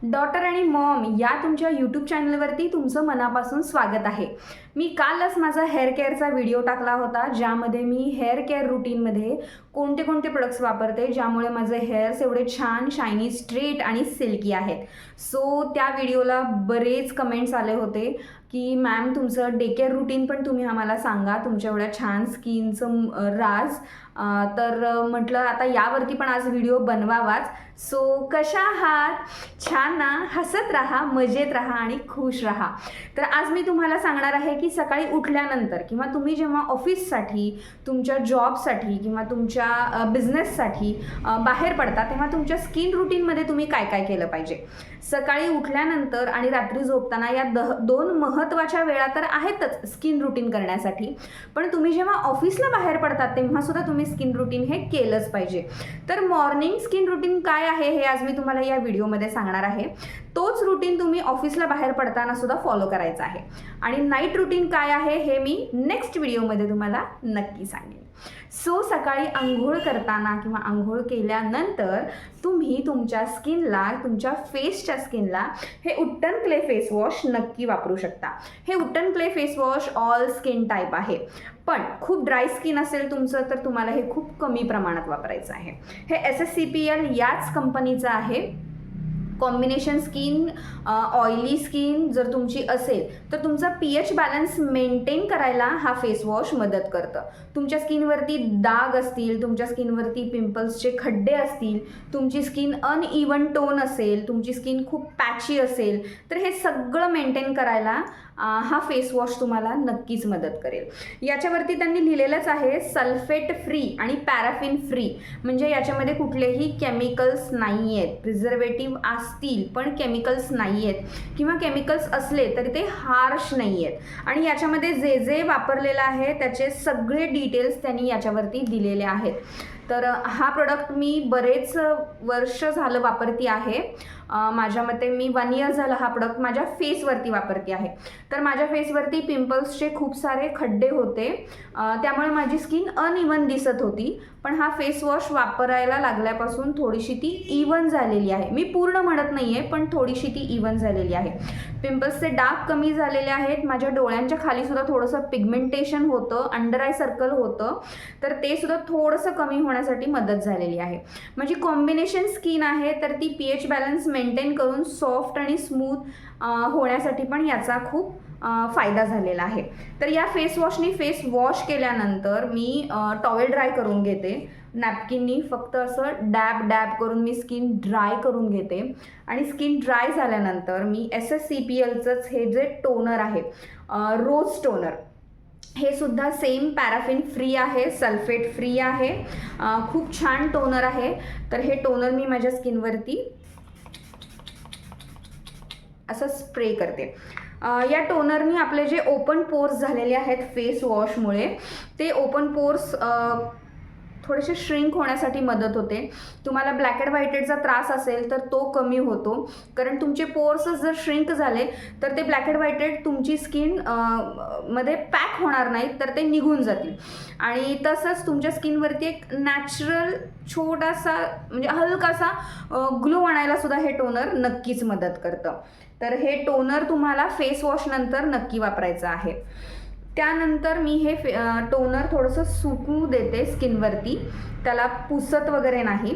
Daughter आणि Maugham या तुमच्या यूट्यूब चॅनलवरती तुमचं मनापासून स्वागत आहे। मी कालच माझा हेअर केअरचा व्हिडिओ टाकला होता, ज्यामध्ये मी हेअर केअर रूटीनमध्ये कोणते कोणते प्रोडक्ट्स वापरते ज्यामुळे माझे हेअर्स एवढे छान शायनी, स्ट्रेट आणि सिल्की आहेत। सो त्या व्हिडिओला बरेच कमेंट्स आले होते की मॅम तुमचं डे केअर रूटीन पण तुम्ही आम्हाला सांगा, तुमच्या एवढ्या छान स्किनचं राज। तर म्हटलं आता यावरती पण आज व्हिडिओ बनवावाच। सो कशा आहात? छान ना? हसत राहा, मजेत राहा आणि खुश राहा। तर आज मी तुम्हाला सांगणार आहे की सकाळी उठल्यानंतर किंवा तुम्ही जेव्हा ऑफिससाठी, तुमच्या जॉबसाठी किंवा तुमच्या बिझनेससाठी बाहेर पडता तेव्हा तुमच्या स्किन रूटीनमध्ये तुम्ही काय काय केलं पाहिजे। सकाळी उठल्यानंतर आणि रात्री झोपताना या दोन महत्त्वाच्या वेळा तर आहेतच स्किन रूटीन करण्यासाठी, पण तुम्ही जेव्हा ऑफिसला बाहेर पडतात तेव्हा सुद्धा तुम्ही स्किन रूटीन हे केलंच पाहिजे। तर मॉर्निंग स्किन रूटीन काय आहे हे आज मी तुम्हाला या व्हिडिओमध्ये सांगणार आहे। तोच रूटीन तुम्ही ऑफिसला बाहेर पडताना सुद्धा फॉलो करायचा आहे। आणि नाईट रूटीन काय आहे हे मी नेक्स्ट व्हिडिओमध्ये तुम्हाला नक्की सांगेन। सो सकाळी अंघोळ करताना किंवा अंघोळ केल्यानंतर तुम्ही तुमच्या स्किनला, तुमच्या फेसच्या स्किनला हे उत्तन क्ले फेस वॉश नक्की वापरू शकता। हे उत्तन clay face wash all skin type आहे, पण खूप ड्राय स्किन असेल तुमचं तर तुम्हाला हे खूप कमी प्रमाणात वापरायचं आहे। हे SSCPL याच कंपनीचं आहे। कॉम्बिनेशन स्किन, ऑइली स्किन जर तुमची असेल तर तुमचा pH बॅलन्स मेंटेन करायला हा फेस वॉश मदत करतं। तुमच्या स्किनवरती डाग असतील, तुमच्या स्किनवरती पिंपल्सचे खड्डे असतील, तुमची स्किन अनइवन टोन असेल, तुमची स्किन खूप पॅची असेल, तर हे सगळं मेंटेन करायला हा फेस वॉश तुम्हाला नक्कीच मदत करेल। याच्यावरती त्यांनी लिहिलेलंच आहे सल्फेट फ्री आणि पॅराफिन फ्री, म्हणजे याच्यामध्ये कुठलेही केमिकल्स नाही आहेत। प्रिझर्वेटिव्ह असतील पण केमिकल्स नाही आहेत, किंवा केमिकल्स असले तरी ते हार्श नाही आहेत। आणि याच्यामध्ये जे जे वापरलेलं आहे त्याचे सगळे डिटेल्स त्यांनी याच्यावरती दिलेले आहेत। तर हा प्रोडक्ट मी बरेच वर्ष झालं वापरती आहे। माझ्या मते मी 1 इयर झालं हा प्रोडक्ट माझ्या फेसवरती वापरते आहे। तर माझ्या फेसवरती पिंपल्सचे खूप सारे खड्डे होते, त्यामुळे माझी स्किन अनइवन दिसत होती। पण हा फेस वॉश वापरायला लागल्यापासून थोडीशी ती इवन झालेली आहे। मी पूर्ण म्हणत नाही आहे, पण थोडीशी ती इवन झालेली आहे। पिंपल्सचे डाग कमी झालेले आहेत। माझ्या डोळ्यांच्या खालीसुद्धा थोडंसं पिगमेंटेशन होतं, अंडर आय सर्कल होतं, तर ते सुद्धा थोडंसं कमी होण्यासाठी मदत झालेली आहे। म्हणजे कॉम्बिनेशन स्किन आहे, तर ती pH बॅलन्स मेंटेन करून सॉफ्ट आणि स्मूथ होण्यासाठी पण याचा खूप फायदा झालेला आहे। तर या फेस वॉशनी फेस वॉश केल्यानंतर मी टॉवेल ड्राय करून घेते। नॅपकिननी फक्त असं डॅब डॅब करून मी स्किन ड्राय करून घेते। आणि स्किन ड्राय झाल्यानंतर मी SSCPLचंच हे जे टोनर आहे, रोज टोनर, हे सुद्धा सेम पॅराफिन फ्री आहे, सल्फेट फ्री आहे, खूप छान टोनर आहे। तर हे टोनर मी माझ्या स्किनवरती असं स्प्रे करते। या टोनरनी आपले जे ओपन पोर्स झालेले आहेत फेस वॉशमुळे, ते ओपन पोर्स थोडेसे श्रिंक होण्यासाठी मदत होते। तुम्हाला ब्लॅक अँड व्हाईटेडचा त्रास असेल तर तो कमी होतो, कारण तुमचे पोर्सच जर श्रिंक झाले तर ते ब्लॅक अँड व्हाईटेड तुमची स्किन मध्ये पॅक होणार नाहीत, तर ते निघून जातील। आणि तसंच तुमच्या स्किनवरती एक नॅचरल छोटासा म्हणजे हलकासा ग्लो आणायला सुद्धा हे टोनर नक्कीच मदत करतं। तर हे टोनर तुम्हाला फेस वॉश नंतर नक्की वापरायचं आहे। त्यानंतर मी हे टोनर थोडंसं सुकू देते स्किनवरती, त्याला पुसत वगैरे नाही,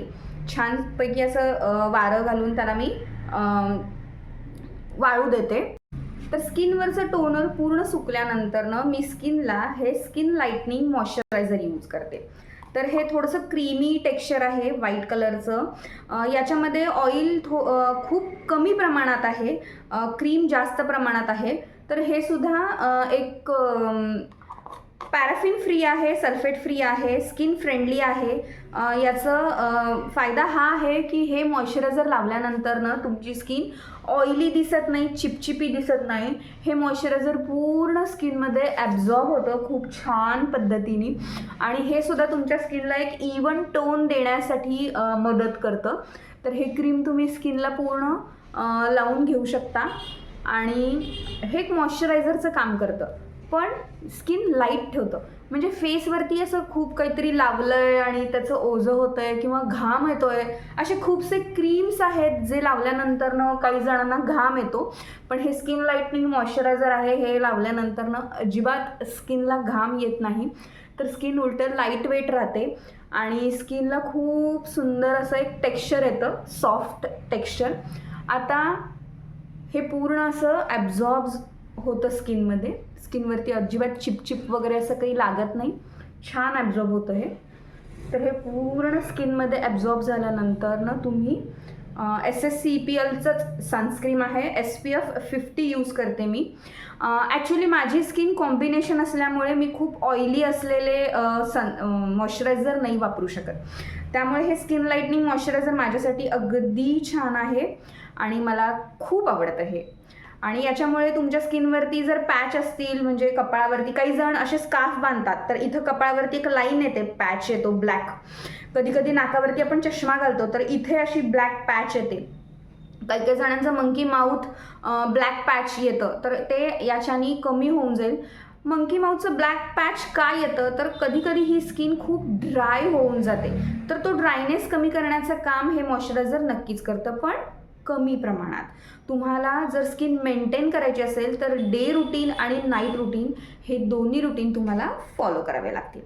छानपैकी असं वारं घालून त्याला मी वाळू देते। तर स्किनवरचं टोनर पूर्ण सुकल्यानंतरनं मी स्किनला हे स्किन लाईटनिंग मॉइश्चरायझर यूज करते। तर हे थोडंसं क्रीमी टेक्स्चर आहे, व्हाईट कलरचं। याच्यामध्ये ऑइल खूप कमी प्रमाणात आहे, क्रीम जास्त प्रमाणात आहे। तर हे सुद्धा एक पॅराफिन फ्री आहे, सल्फेट फ्री आहे, स्किन फ्रेंडली आहे। याचं फायदा हा आहे की हे मॉइश्चरायझर लावल्यानंतर ना तुमची स्किन ऑइली दिसत नाही, चिपचिपी दिसत नाही। हे मॉइश्चरायझर पूर्ण स्किनमध्ये ॲब्झॉर्ब होतं खूप छान पद्धतीने, आणि हे सुद्धा तुमच्या स्किनला एक इवन टोन देण्यासाठी मदत करतं। तर हे क्रीम तुम्ही स्किनला पूर्ण लावून घेऊ शकता, आणि हे एक मॉइश्चरायझरचं काम करतं, पण स्किन लाईट ठेवतं। म्हणजे फेसवरती असं खूप काहीतरी लावलं आहे आणि त्याचं ओझं होतं आहे किंवा घाम येतो आहे, असे खूपसे क्रीम्स आहेत जे लावल्यानंतरनं काही जणांना घाम येतो. पण हे स्किन लाईटनिंग मॉइश्चरायझर आहे, हे लावल्यानंतरनं अजिबात स्किनला घाम येत नाही. तर स्किन उलटं लाईट वेट राहते आणि स्किनला खूप सुंदर असं एक टेक्स्चर येतं, सॉफ्ट टेक्स्चर. आता हे पूर्ण असं ॲब्झॉर्ब होतं स्किनमध्ये, स्किनवरती अजिबात चिपचिप वगैरे असं काही लागत नाही, छान ॲब्झॉर्ब होतं हे. तर हे पूर्ण स्किनमध्ये ॲब्झॉर्ब झाल्यानंतर ना तुम्ही SSCPLचंच सनस्क्रीम आहे, SPF 50 यूज करते मी. ॲक्च्युली माझी स्किन कॉम्बिनेशन असल्यामुळे मी खूप ऑइली असलेले मॉइश्चरायझर नाही वापरू शकत. त्यामुळे हे स्किन लाईटनिंग मॉइश्चरायझर माझ्यासाठी अगदी छान आहे आणि मला खूप आवडतं हे. आणि याच्यामुळे तुमच्या स्किनवरती जर पॅच असतील, म्हणजे कपाळावरती काही जण असे स्कार्फ बांधतात, तर इथं कपाळावरती एक लाईन येते, पॅच येतो ब्लॅक. कधी कधी नाकावरती आपण चष्मा घालतो तर इथे अशी ब्लॅक पॅच येते. काही काही जणांचं मंकी माउथ ब्लॅक पॅच येतं, तर ते याच्यानी कमी होऊन जाईल. मंकी माउथचं ब्लॅक पॅच काय येतं, तर कधी कधी ही स्किन खूप ड्राय होऊन जाते, तर तो ड्रायनेस कमी करण्याचं काम हे मॉइश्चरायझर नक्कीच करतं, पण कमी प्रमाणात. तुम्हाला जर स्किन मेंटेन करायची असेल तर डे रुटीन आणि नाईट रुटीन हे दोन्ही रुटीन तुम्हाला फॉलो करावे लागतील.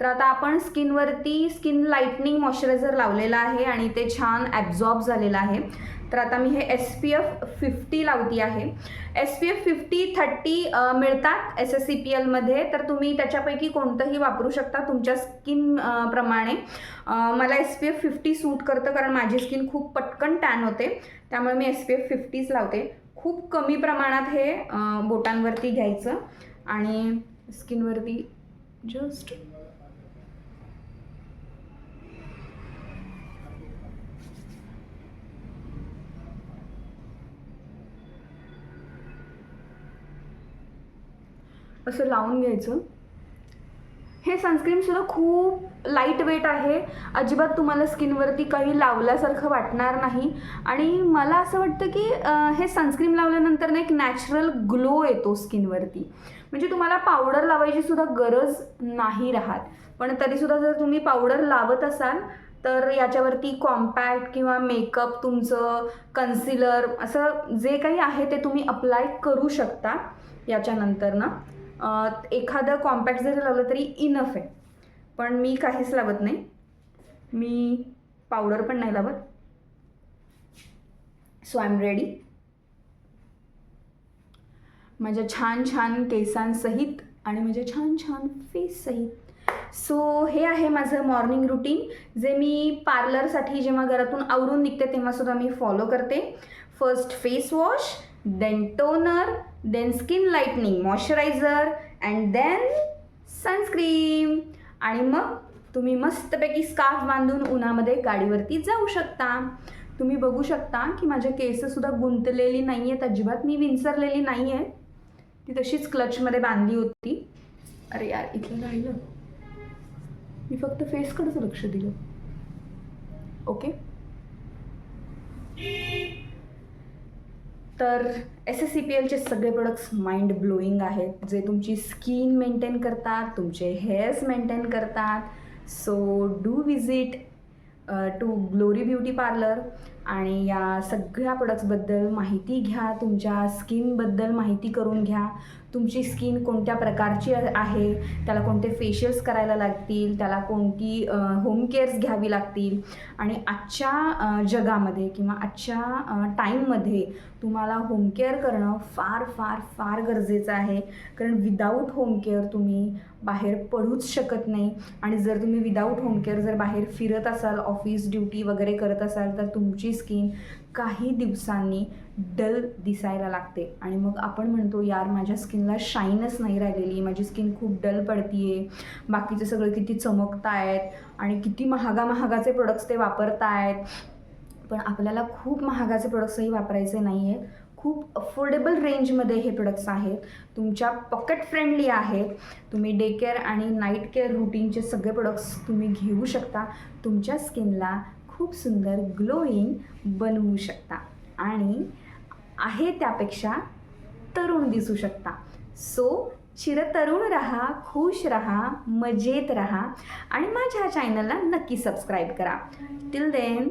तर आता आपण स्किनवरती स्किन लाईटनिंग मॉइश्चरायझर लावलेलं आहे आणि ते छान ॲब्झॉर्ब झालेलं आहे. तर आता मी हे SPF 50 लावती आहे. SPF 50, 30 मिळतात SSCPLमध्ये, तर तुम्ही त्याच्यापैकी कोणतंही वापरू शकता तुमच्या स्किन प्रमाणे. मला SPF 50 सूट करतं कारण माझी स्किन खूप पटकन टॅन होते, त्यामुळे मी SPF 50च लावते. खूप कमी प्रमाणात हे बोटांवरती घ्यायचं आणि स्किनवरती जस्ट असं लावून घ्यायचं. हे सनस्क्रीनसुद्धा खूप लाईट वेट आहे, अजिबात तुम्हाला स्किनवरती काही लावल्यासारखं वाटणार नाही. आणि मला असं वाटतं की हे सनस्क्रीन लावल्यानंतर ना एक नॅचरल ग्लो येतो स्किनवरती, म्हणजे तुम्हाला पावडर लावायची सुद्धा गरज नाही राहत. पण तरीसुद्धा जर तुम्ही पावडर लावत असाल तर याच्यावरती कॉम्पॅक्ट किंवा मेकअप, तुमचं कन्सिलर, असं जे काही आहे ते तुम्ही अप्लाय करू शकता. याच्यानंतर ना एखादं कॉम्पॅक्ट जरी लावलं तरी इनफ आहे, पण मी काहीच लावत नाही, मी पावडर पण नाही लावत. So I am ready. माझ्या छान छान केसांसहित आणि माझ्या छान छान फेससहित. सो हे आहे माझं मॉर्निंग रुटीन, जे मी पार्लरसाठी जेव्हा घरातून आवरून निघते तेव्हासुद्धा मी फॉलो करते. First face wash, then toner, then skin lightening moisturiser and then sunscreen. आणि मग तुम्ही मस्तपैकी स्कार्फ बांधून उन्हामध्ये गाडीवरती जाऊ शकता. तुम्ही बघू शकता की माझे केससुद्धा गुंतलेली नाही आहेत, अजिबात मी विंचरलेली नाही आहे, ती तशीच क्लचमध्ये बांधली होती. अरे यार, इथलं राहिलं, मी फक्त फेसकडेच लक्ष दिलं. ओके. तर SSCPLचे सगळे प्रोडक्ट्स माइंड ब्लोईंग आहेत, जे तुमची स्किन मेंटेन करतात, तुमचे हेअर्स मेंटेन करतात. So do visit to Glory Beauty Parlour आणि या सगळ्या प्रोडक्ट्सबद्दल माहिती घ्या, तुमच्या स्किनबद्दल माहिती करून घ्या. तुमची स्किन कोणत्या प्रकारची आहे, त्याला कोणते फेशियल्स करायला लागतील, त्याला कोणती होम केअर्स घ्यावी लागतील. आणि आजच्या जगामध्ये किंवा आजच्या टाईममध्ये तुम्हाला होम केअर करणं फार फार फार गरजेचं आहे, कारण विदाऊट होम केअर तुम्ही बाहेर पडूच शकत नाही. आणि जर तुम्ही विदाऊट होम केअर जर बाहेर फिरत असाल, ऑफिस ड्युटी वगैरे करत असाल, तर तुमची स्किन काही दिवसांनी डल दिसायला लागते आणि मग आपण म्हणतो यार माझ्या स्किनला शाईनच नाही राहिलेली, माझी स्किन खूप डल पडतीये, बाकीचे सगळे किती चमकत आहेत आणि किती महागाचे प्रोडक्ट्स ते वापरत आहेत. पण आपल्याला खूप महागाचे प्रोडक्ट्सही वापरायचे नाही आहेत. खूप अफोर्डेबल रेंजमध्ये हे प्रोडक्ट्स आहेत, तुमच्या पॉकेट फ्रेंडली आहेत. तुम्ही डे केअर आणि नाईट केअर रुटीनचे सगळे प्रोडक्ट्स तुम्ही घेऊ शकता, तुमच्या स्किनला खूप सुंदर ग्लोईंग बनवू शकता आणि आहे त्यापेक्षा तरुण दिसू शकता. सो चिरतरुण रहा, खुश रहा, मजेत रहा आणि माझ्या चॅनलला नक्की सबस्क्राईब करा. Till then